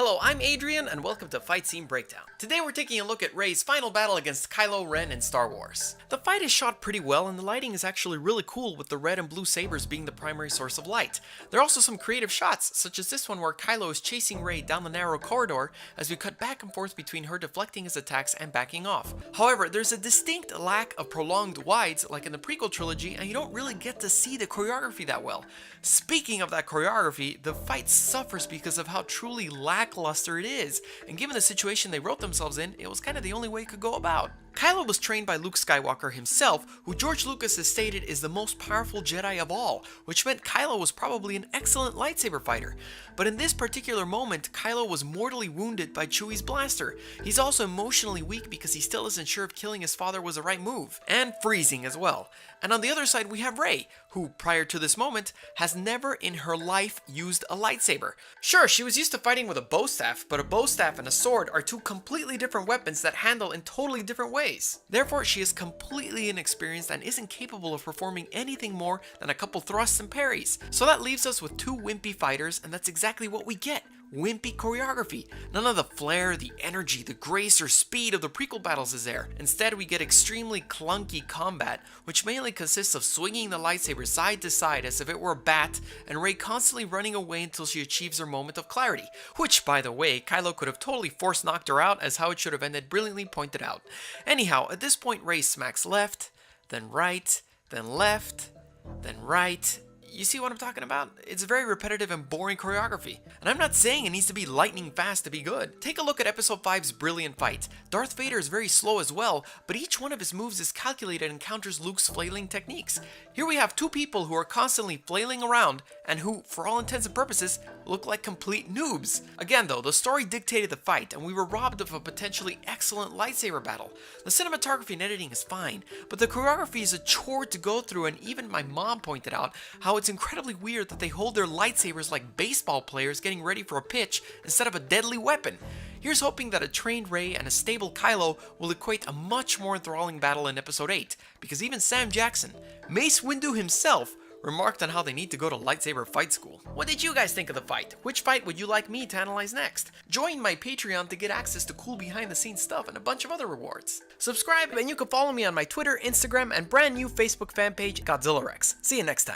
Hello, I'm Adrian, and welcome to Fight Scene Breakdown. Today we're taking a look at Rey's final battle against Kylo Ren in Star Wars. The fight is shot pretty well, and the lighting is actually really cool, with the red and blue sabers being the primary source of light. There are also some creative shots, such as this one where Kylo is chasing Rey down the narrow corridor as we cut back and forth between her deflecting his attacks and backing off. However, there's a distinct lack of prolonged wides like in the prequel trilogy, and you don't really get to see the choreography that well. Speaking of that choreography, the fight suffers because of how truly lackluster it is, and given the situation they wrote themselves in, it was kind of the only way it could go about. Kylo was trained by Luke Skywalker himself, who George Lucas has stated is the most powerful Jedi of all, which meant Kylo was probably an excellent lightsaber fighter. But in this particular moment, Kylo was mortally wounded by Chewie's blaster. He's also emotionally weak because he still isn't sure if killing his father was the right move, and freezing as well. And on the other side we have Rey, who prior to this moment has never in her life used a lightsaber. Sure, she was used to fighting with a bow staff, but a bow staff and a sword are two completely different weapons that handle in totally different ways. Therefore, she is completely inexperienced and isn't capable of performing anything more than a couple thrusts and parries. So that leaves us with two wimpy fighters, and that's exactly what we get. Wimpy choreography. None of the flair, the energy, the grace or speed of the prequel battles is there. Instead, we get extremely clunky combat, which mainly consists of swinging the lightsaber side to side as if it were a bat, and Rey constantly running away until she achieves her moment of clarity. Which, by the way, Kylo could have totally force knocked her out, as how it should have ended brilliantly pointed out. Anyhow, at this point Rey smacks left, then right, then left, then right. You see what I'm talking about? It's very repetitive and boring choreography. And I'm not saying it needs to be lightning fast to be good. Take a look at Episode 5's brilliant fight. Darth Vader is very slow as well, but each one of his moves is calculated and counters Luke's flailing techniques. Here we have two people who are constantly flailing around and who, for all intents and purposes, look like complete noobs. Again though, the story dictated the fight, and we were robbed of a potentially excellent lightsaber battle. The cinematography and editing is fine, but the choreography is a chore to go through, and even my mom pointed out how it's incredibly weird that they hold their lightsabers like baseball players getting ready for a pitch instead of a deadly weapon. Here's hoping that a trained Rey and a stable Kylo will equate a much more enthralling battle in Episode 8, because even Sam Jackson, Mace Windu himself, remarked on how they need to go to lightsaber fight school. What did you guys think of the fight? Which fight would you like me to analyze next? Join my Patreon to get access to cool behind the scenes stuff and a bunch of other rewards. Subscribe, and you can follow me on my Twitter, Instagram, and brand new Facebook fan page, Godzilla Rex. See you next time.